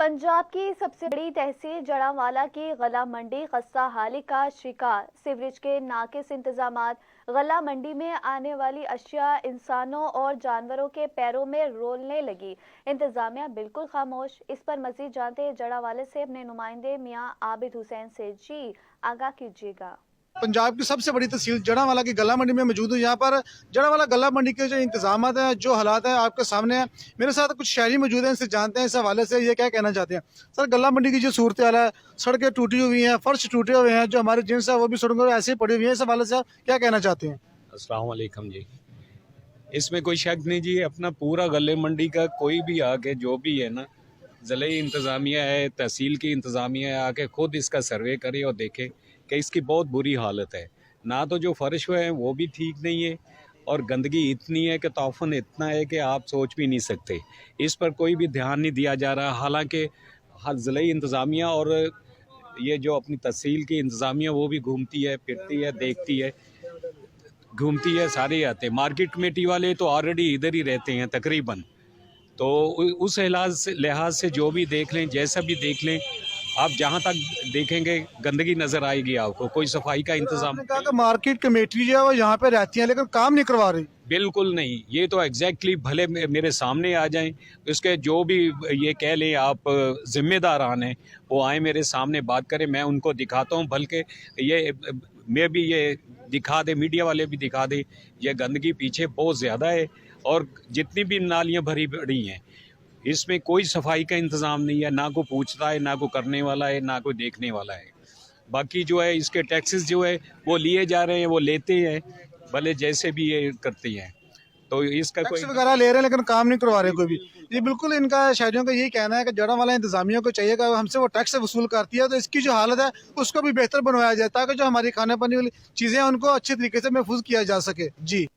पंजाब की सबसे बड़ी तहसील जड़ांवाला की गला मंडी खस्ता हाली का शिकार। सीवरेज के नाकिस इंतजामात, गला मंडी में आने वाली अशिया इंसानों और जानवरों के पैरों में रोलने लगी। इंतजामिया बिल्कुल खामोश। इस पर मजीद जानते हैं जड़ांवाले से अपने नुमाइंदे मियां आबिद हुसैन से। जी आगाह कीजिएगा। पंजाब की सबसे बड़ी तहसील जड़ांवाला की गला मंडी में मौजूद हूँ। यहाँ पर जड़ांवाला गला मंडी के जो इंतजाम हैं, जो हालात हैं, आपके सामने हैं। मेरे साथ कुछ शहरी मौजूद हैं, इनसे जानते हैं इस हवाले से ये क्या कहना चाहते हैं। सर, गला मंडी की जो सूरत हाल है, सड़कें टूटी हुई हैं, फर्श टूटे हुए हैं, जो हमारे जिन्स है वो भी सड़कों पर ऐसे ही पड़ी हुई है, इस हवाले से आप क्या कहना चाहते हैं? अस्सलाम वालेकुम जी। इसमें कोई शक नहीं जी, अपना पूरा गले मंडी का कोई भी आके जो भी है ना, ज़िले इंतज़ामिया है, तहसील की इंतज़ामिया है, आके खुद इसका सर्वे करे और देखे कि इसकी बहुत बुरी हालत है। ना तो जो फर्श है वो भी ठीक नहीं है और गंदगी इतनी है कि तौफ़न इतना है कि आप सोच भी नहीं सकते। इस पर कोई भी ध्यान नहीं दिया जा रहा। हालांकि हर ज़िले इंतज़ामिया और ये जो अपनी तहसील की इंतज़ामिया वो भी घूमती है, फिरती है, देखती है, घूमती है, सारे आते हैं। मार्केट कमेटी वाले तो ऑलरेडी इधर ही रहते हैं तकरीबन। तो उस लिहाज से जो भी देख लें, जैसा भी देख लें, आप जहाँ तक देखेंगे गंदगी नज़र आएगी आपको। कोई सफाई का इंतज़ाम आपने कहा कि मार्केट कमेटी जो है वो यहाँ पे रहती है लेकिन काम नहीं करवा रही। बिल्कुल नहीं। ये तो एग्जैक्टली भले मेरे सामने आ जाएं, इसके जो भी ये कह लें आप जिम्मेदारान हैं, वो आए मेरे सामने बात करें, मैं उनको दिखाता हूँ। बल्कि ये मैं भी ये दिखा दे, मीडिया वाले भी दिखा दे, ये गंदगी पीछे बहुत ज़्यादा है और जितनी भी नालियाँ भरी पड़ी हैं इसमें कोई सफाई का इंतज़ाम नहीं है। ना कोई पूछता है, ना कोई करने वाला है, ना कोई देखने वाला है। बाकी जो है इसके टैक्सेस जो है वो लिए जा रहे हैं, वो लेते हैं, भले जैसे भी ये करती हैं। तो इसका कोई टैक्स वगैरह ले रहे हैं लेकिन काम नहीं करवा रहे कोई भी। ये बिल्कुल इनका शहरियों का यही कहना है कि जड़ांवाला इंतजामिया को चाहिए कि हमसे वो टैक्स वसूल करती है तो इसकी जो हालत है उसको भी बेहतर बनवाया जाए ताकि जो हमारी खाने पानी वाली चीज़ें हैं उनको अच्छे तरीके से महफूज किया जा सके। जी।